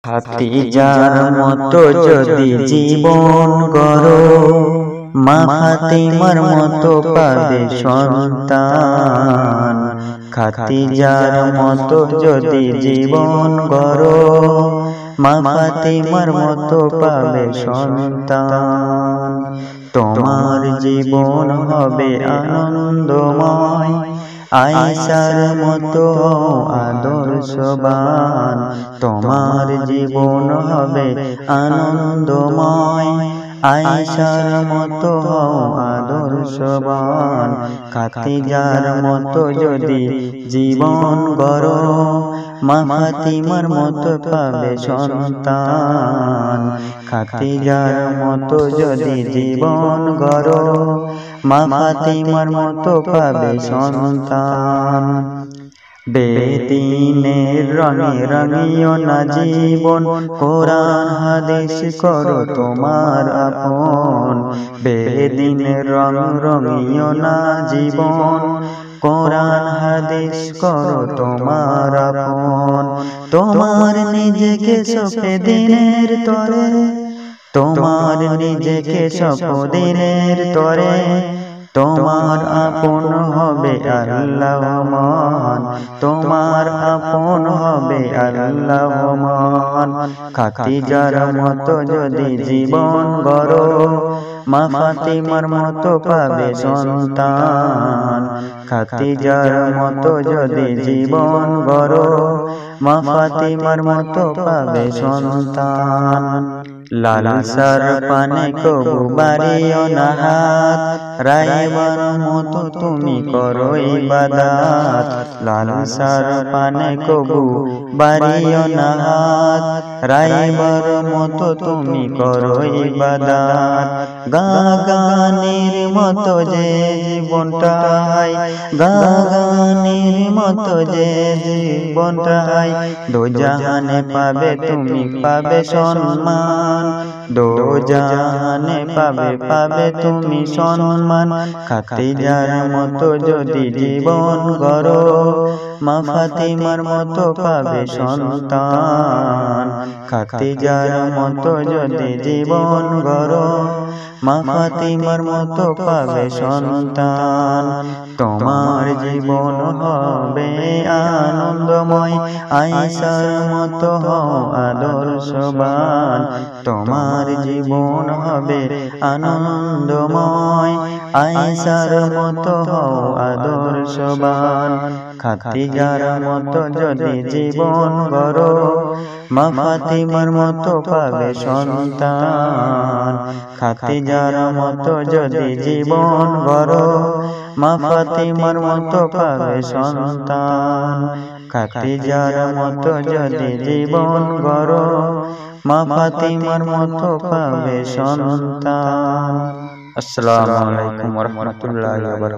খাদিজার মতো যদি জীবন গড়ো, মা ফাতিমার মতো পাবে সন্তান। খাদিজার মতো যদি জীবন গড়ো, মা ফাতিমার মতো পাবে সন্তান। তোমার জীবন হবে আনন্দময়, আয়েশার মতো আদর্শবান। তোমার জীবন হবে আনন্দময়, আয়েশার মতো আদর্শবান। খাদিজার মতো যদি জীবন গড়ো, মা ফাতিমার মতো পাবে সন্তান। খাদিজার মতো যদি জীবন গড়ো, মা ফাতিমার মতো পাবে সন্তান। বেদিনের রঙে রাঙিও না জীবন, কোরআন হাদিস করো তোমার আপন। বেদিনের রং রঙিও না জীবন, কোরআন হাদিস করো তোমার আপন। তোমার নিজেকে সঁপে দিনের তরে, তোমার নিজেকে সঁপো দিনের তরে। তোমার আপন হবে আল্লাহ মান, তোমার আপন হবে আল্লাহ মান। খাদিজার মতো যদি জীবন গড়ো, মা ফাতিমার মতো পাবে সন্তান। খাদিজার মতো যদি জীবন গড়ো, মা ফাতিমার মতো পাবে সন্তান। লালসার পানে কবু বাড়িও না হাত, রাইবার মতো তুমি করো ইবাদত। লালসার পানে কবু বাড়িও না হাত, রাইবার মতো তুমি করো ইবাদত। গানের মতো যে জীবনটাই, গানের মতো যে জীবনটাই, দোজাহানে পাবে তুমি পাবে সম্মান। দোজাহানে পাবে তুমি সম্মান। খাদিজার মতো যদি জীবন গড়ো, মা ফাতিমার মতো পাবে সন্তান। খাদিজার মতো যদি জীবন গড়ো, মা ফাতিমার মতো পাবে সন্তান। তোমার জীবন হবে আনন্দময়, আয়েশার মতো হও আদর্শবান। তোমার জীবন হবে আনন্দময়, আয়েশার মতো হও আদর্শবান। খাদিজার মতো যদি জীবন গড়ো, মা ফাতিমার মতো পাবে সন্তান। খাদিজার মতো যদি জীবন গড়ো, মা ফাতিমার মতো পাবে সন্তান। খাদিজার মতো যদি জীবন গড়ো, মা ফাতিমার মতো পাবে সন্তান। আসসালামু আলাইকুম ওয়া রাহমাতুল্লাহি ওয়া বারাকাতুহু।